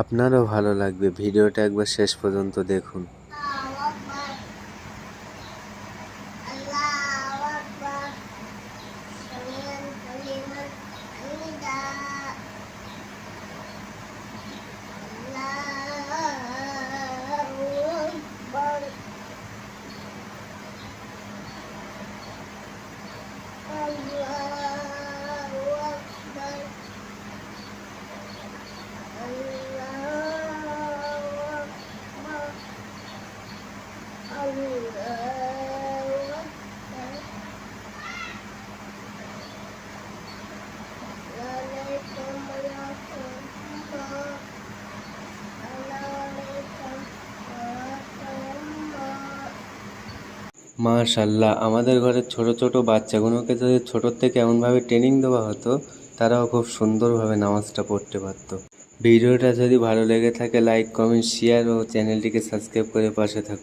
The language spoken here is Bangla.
আপনারও ভালো লাগবে। ভিডিওটা একবার শেষ পর্যন্ত দেখুন। মাশাআল্লাহ, আমাদের ঘরের ছোট ছোট বাচ্চাগুলোকে যদি ছোটোর থেকে এমনভাবে ট্রেনিং দেওয়া হতো, তারাও খুব সুন্দরভাবে নামাজটা পড়তে পারত। ভিডিওটা যদি ভালো লেগে থাকে লাইক, কমেন্ট, শেয়ার ও চ্যানেলটিকে সাবস্ক্রাইব করে পাশে থাকুন।